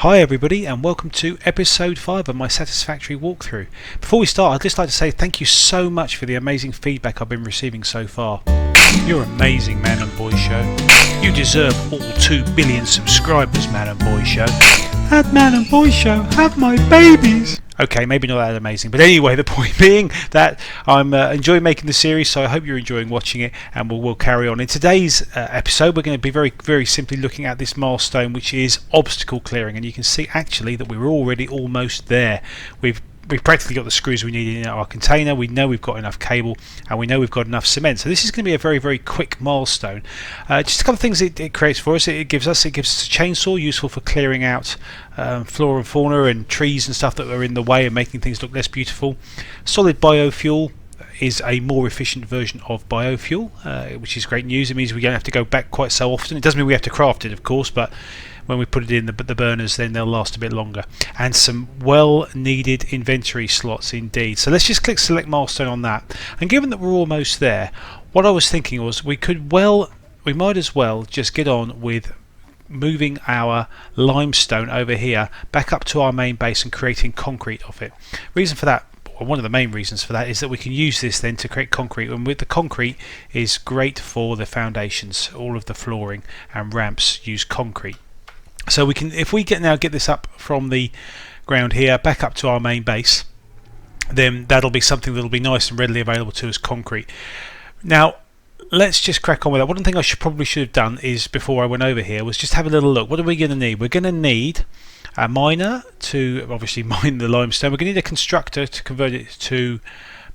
Hi everybody and welcome to episode 5 of my Satisfactory walkthrough. Before we start, I'd just like to say thank you so much for the amazing feedback I've been receiving so far. You're amazing, Man and Boy Show. You deserve all 2 billion subscribers, Man and Boy Show. And Man and Boy Show, have my babies. Okay, maybe not that amazing, but anyway, the point being that I'm enjoying making the series, so I hope you're enjoying watching it, and we'll carry on. In today's episode, we're going to be very simply looking at this milestone, which is obstacle clearing, and you can see actually that we're already almost there. We've practically got the screws we need in our container. We know we've got enough cable and we know we've got enough cement. So this is going to be a very quick milestone. Just a couple of things it creates for us. It gives us a chainsaw useful for clearing out flora and fauna and trees and stuff that are in the way and making things look less beautiful. Solid biofuel is a more efficient version of biofuel, which is great news. It means we don't have to go back quite so often. It doesn't mean we have to craft it, of course, but when we put it in the burners, then they'll last a bit longer. And some well needed inventory slots indeed. So let's just click select milestone on that. And given that we're almost there, what I was thinking was we might as well just get on with moving our limestone over here back up to our main base and creating concrete of it. Reason for that, or one of the main reasons for that, is that we can use this then to create concrete, and with the concrete is great for the foundations. All of the flooring and ramps use concrete. So we can, if we now get this up from the ground here back up to our main base, then that'll be something that'll be nice and readily available to us concrete. Now let's just crack on with that. One thing I probably should have done is, before I went over here, was just have a little look. What are we going to need? We're going to need a miner to obviously mine the limestone. We're going to need a constructor to convert it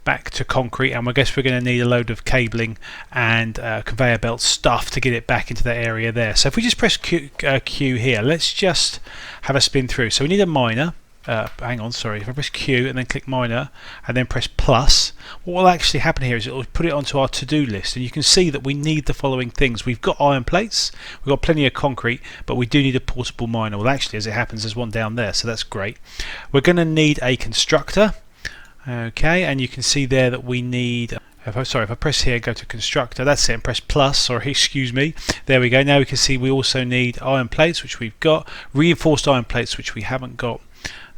back to concrete, and I guess we're going to need a load of cabling and conveyor belt stuff to get it back into that area there. So if we just press Q here, let's just have a spin through. So we need a miner. Hang on, sorry. If I press Q and then click miner and then press plus, what will actually happen here is it will put it onto our to-do list, and you can see that we need the following things. We've got iron plates, we've got plenty of concrete, but we do need a portable miner. Well, actually, as it happens, there's one down there, so that's great. We're going to need a constructor. Okay, and you can see there that we need, if I press here, go to constructor, that's it, and press plus, sorry, excuse me, there we go. Now we can see we also need iron plates, which we've got, reinforced iron plates, which we haven't got.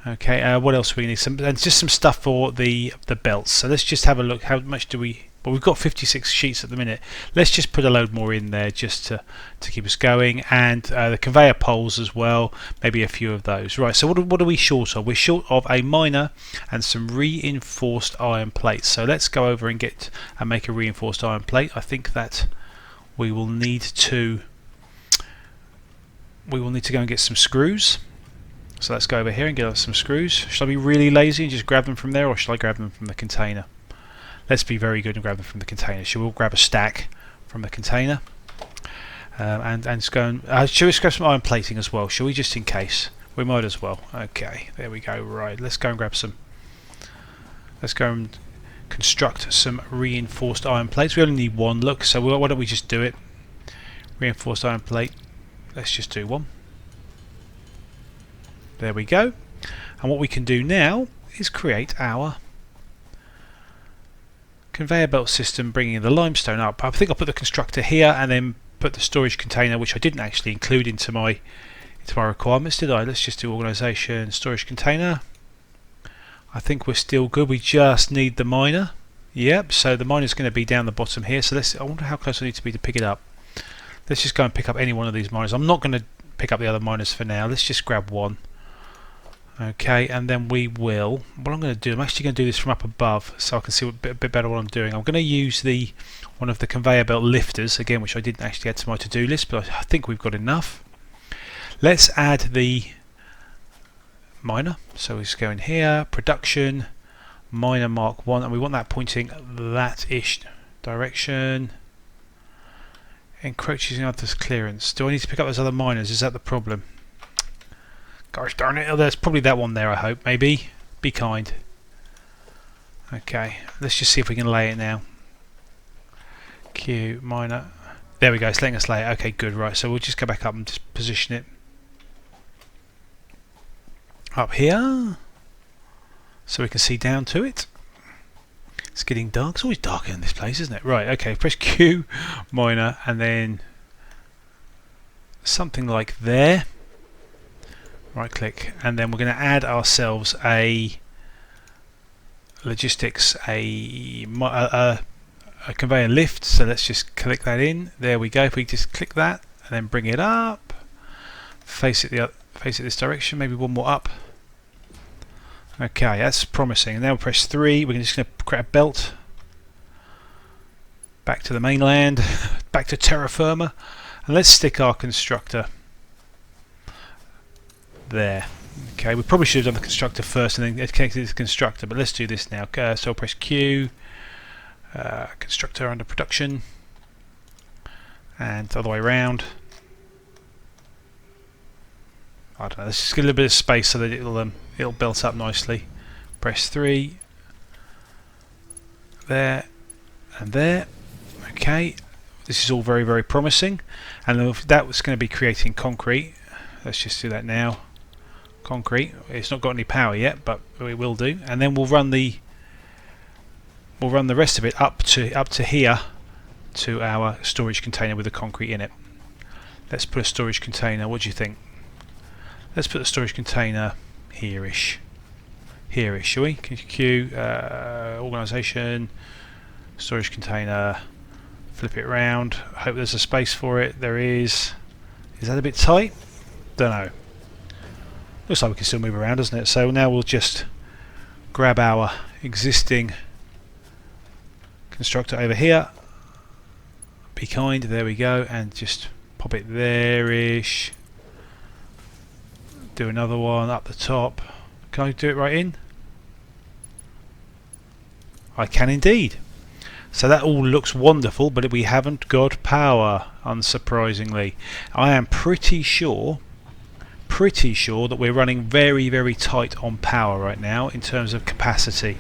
Okay, what else we need? And just some stuff for the belts. So let's just have a look. How much do we? Well, we've got 56 sheets at the minute. Let's just put a load more in there just to keep us going, and the conveyor poles as well. Maybe a few of those. Right. So what are we short of? We're short of a miner and some reinforced iron plates. So let's go over and make a reinforced iron plate. I think that we will need to go and get some screws. So let's go over here and get us some screws. Should I be really lazy and just grab them from there, or should I grab them from the container? Let's be very good and grab them from the container. We'll grab a stack from the container and just go and shall we grab some iron plating as well? Shall we, just in case? We might as well. Okay, there we go. Right, let's go and grab some. Let's go and construct some reinforced iron plates. We only need one. Look, so why don't we just do it? Reinforced iron plate. Let's just do one. There we go. And what we can do now is create our conveyor belt system, bringing the limestone up. I think I'll put the constructor here and then put the storage container, which I didn't actually include into my requirements, did I? Let's just do organisation, storage container. I think we're still good. We just need the miner. Yep, so the miner's going to be down the bottom here. So I wonder how close I need to be to pick it up. Let's just go and pick up any one of these miners. I'm not going to pick up the other miners for now. Let's just grab one. Okay, and then what I'm going to do, I'm actually going to do this from up above so I can see a bit better what I'm doing. I'm going to use one of the conveyor belt lifters again, which I didn't actually add to my to-do list, but I think we've got enough. Let's add the miner. So we just go in here, production, miner mark 1, and we want that pointing that-ish direction. Encroaching on this clearance. Do I need to pick up those other miners? Is that the problem? Gosh darn it, there's probably that one there, I hope. Maybe. Be kind. Okay, let's just see if we can lay it now. Q, miner. There we go, it's letting us lay it. Okay, good, right. So we'll just go back up and just position it up here so we can see down to it. It's getting dark. It's always darker in this place, isn't it? Right, okay, press Q, miner, and then something like there. right click, and then we're going to add ourselves a logistics, a conveyor lift. So let's just click that in. There we go. If we just click that and then bring it up, face it this direction, maybe one more up. Okay, that's promising. And now we'll press 3. We're just going to create a belt back to the mainland, back to terra firma, and let's stick our constructor there. Okay, we probably should have done the constructor first and then connected the constructor, but let's do this now. So I'll press Q, constructor under production, and the other way around. I don't know, let's just get a little bit of space so that it'll belt up nicely. Press 3, there, and there. Okay, this is all very, very promising, and that was going to be creating concrete. Let's just do that now. Concrete. It's not got any power yet, but it will do. And then we'll run the rest of it up to here to our storage container with the concrete in it. Let's put a storage container. What do you think? Let's put the storage container here-ish, shall we? Q, organisation, storage container. Flip it around. Hope there's a space for it. There is. Is that a bit tight? Don't know. Looks like we can still move around, doesn't it? So now we'll just grab our existing constructor over here. Be kind, there we go, and just pop it there-ish. Do another one up the top. Can I do it right in? I can indeed. So that all looks wonderful, but we haven't got power, unsurprisingly. I am pretty sure that we're running very, very tight on power right now in terms of capacity.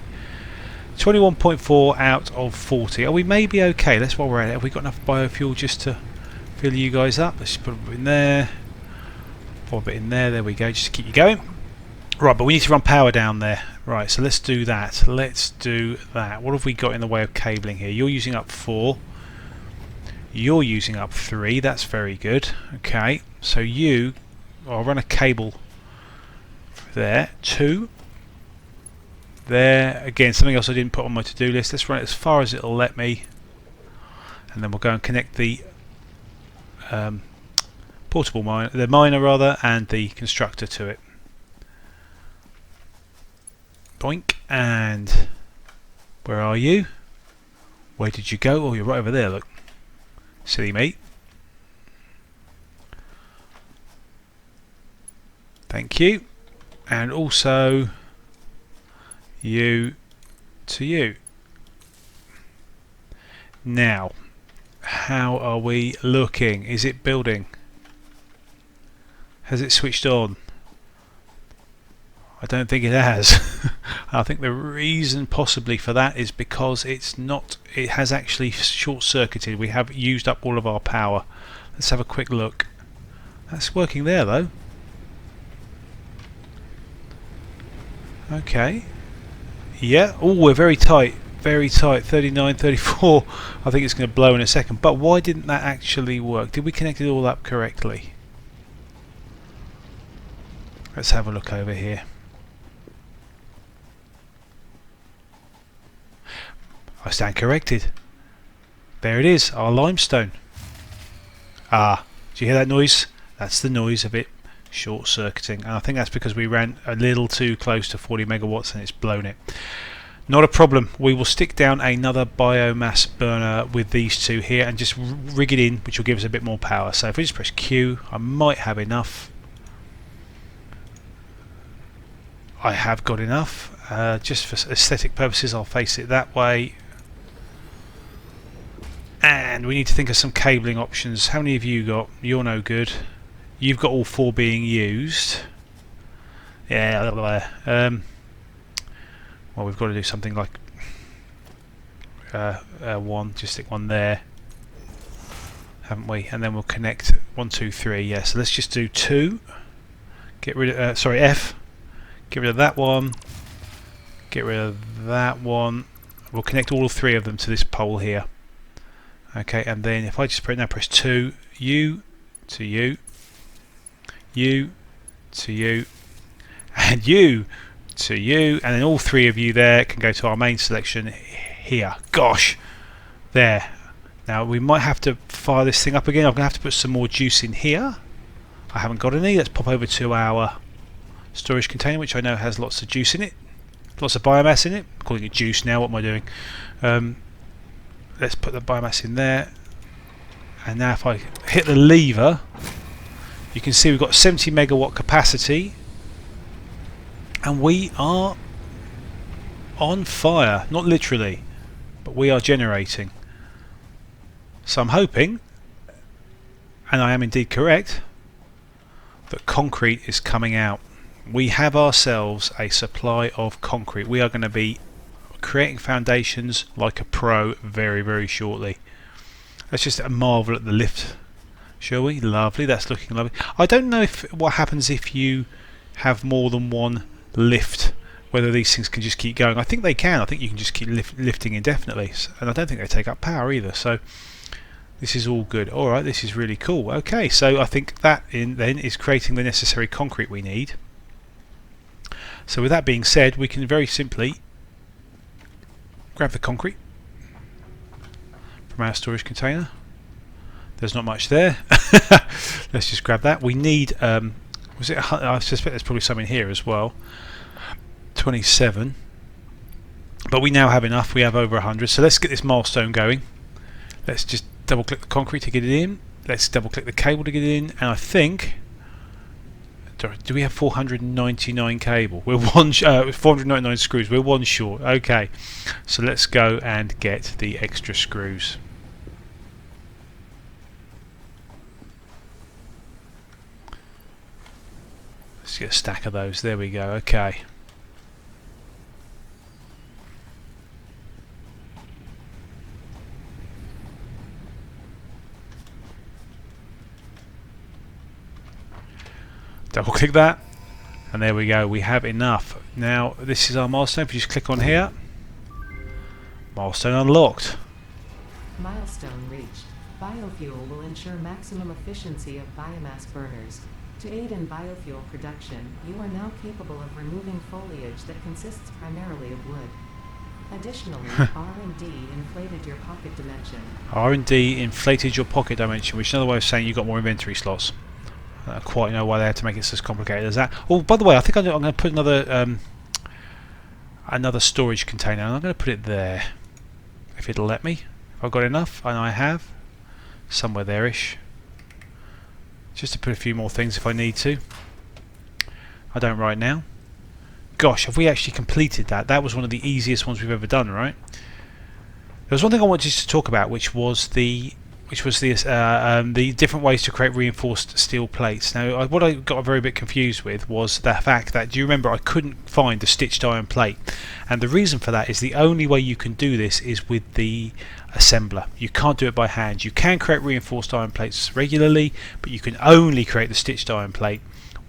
21.4 out of 40. Are we maybe okay? That's while we're at it. Have we got enough biofuel just to fill you guys up? Let's just put a bit in there. Pop a bit in there. There we go. Just to keep you going. Right, but we need to run power down there. Right, so let's do that. Let's do that. What have we got in the way of cabling here? You're using up 4. You're using up 3. That's very good. Okay, so I'll run a cable there. 2. There. Again, something else I didn't put on my to-do list. Let's run it as far as it'll let me. And then we'll go and connect the portable miner, the miner rather, and the constructor to it. Boink. And where are you? Where did you go? Oh, you're right over there, look. Silly mate. Thank you. And also you to you. Now, how are we looking? Is it building? Has it switched on? I don't think it has. I think the reason possibly for that is because it has actually short-circuited. We have used up all of our power. Let's have a quick look. That's working there though. Okay. Yeah. Oh, we're very tight. Very tight. 39, 34. I think it's going to blow in a second. But why didn't that actually work? Did we connect it all up correctly? Let's have a look over here. I stand corrected. There it is, our limestone. Ah, do you hear that noise? That's the noise of it short-circuiting, and I think that's because we ran a little too close to 40 megawatts and it's blown it. Not a problem. We will stick down another biomass burner with these two here and just rig it in, which will give us a bit more power. So if we just press Q, I might have enough. I have got enough. Just for aesthetic purposes, I'll face it that way. And we need to think of some cabling options. How many have you got? You're no good. You've got all 4 being used. Yeah. Well, we've got to do something like 1. Just stick 1 there, haven't we? And then we'll connect 1, 2, 3. Yeah. So let's just do 2. Get rid of F. Get rid of that one. Get rid of that one. We'll connect all 3 of them to this pole here. Okay, and then if I just press 2, you to you, you to you, and you to you, and then all three of you there can go to our main selection here. Gosh, there. Now we might have to fire this thing up again. I'm going to have to put some more juice in here. I haven't got any. Let's pop over to our storage container, which I know has lots of juice in it, lots of biomass in it. I'm calling it juice now. What am I doing? Let's put the biomass in there, and now if I hit the lever, you can see we've got 70 megawatt capacity, and we are on fire. Not literally, but we are generating. So I'm hoping, and I am indeed correct, that concrete is coming out. We have ourselves a supply of concrete. We are going to be creating foundations like a pro very, very shortly. Let's just marvel at the lift, shall we? Lovely, that's looking lovely. I don't know what happens if you have more than one lift, whether these things can just keep going. I think they can. I think you can just keep lifting indefinitely, and I don't think they take up power either. So this is all good. Alright, this is really cool. Okay, so I think that then is creating the necessary concrete we need. So with that being said, we can very simply grab the concrete from our storage container. There's not much there. Let's just grab that. We need, was it? I suspect there's probably some in here as well. 27. But we now have enough. We have over 100. So let's get this milestone going. Let's just double click the concrete to get it in. Let's double click the cable to get it in. And I think, do we have 499 cable? We're 499 screws. We're one short. Okay, so let's go and get the extra screws. Let's get a stack of those. There we go. Okay. Double click that, and there we go. We have enough. Now this is our milestone. If you just click on here, milestone unlocked. Milestone reached. Biofuel will ensure maximum efficiency of biomass burners. To aid in biofuel production, you are now capable of removing foliage that consists primarily of wood. Additionally, R&D inflated your pocket dimension. R&D inflated your pocket dimension, which is another way of saying you got more inventory slots. I don't quite know why they had to make it so complicated as that. Oh, by the way, I think I'm going to put another storage container, and I'm going to put it there, if it'll let me. If I've got enough, and I have, somewhere there-ish. Just to put a few more things if I need to. I don't right now. Gosh, have we actually completed that? That was one of the easiest ones we've ever done, right? There was one thing I wanted to talk about, which was the different ways to create reinforced steel plates. Now, what I got a very bit confused with was the fact that, do you remember, I couldn't find the stitched iron plate, and the reason for that is the only way you can do this is with the assembler. You can't do it by hand. You can create reinforced iron plates regularly, but you can only create the stitched iron plate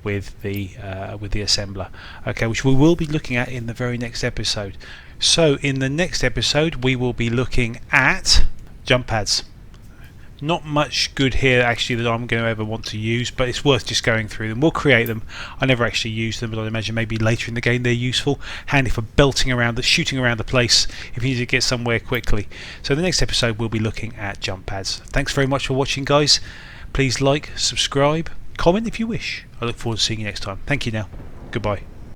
with the assembler. Okay, which we will be looking at in the very next episode. So in the next episode we will be looking at jump pads. Not much good here actually that I'm going to ever want to use, but it's worth just going through them. We'll create them. I never actually use them, but I imagine maybe later in the game they're useful, handy for belting around, shooting around the place if you need to get somewhere quickly. So the next episode we'll be looking at jump pads. Thanks very much for watching, guys. Please like, subscribe, comment if you wish. I look forward to seeing you next time. Thank you now. Goodbye.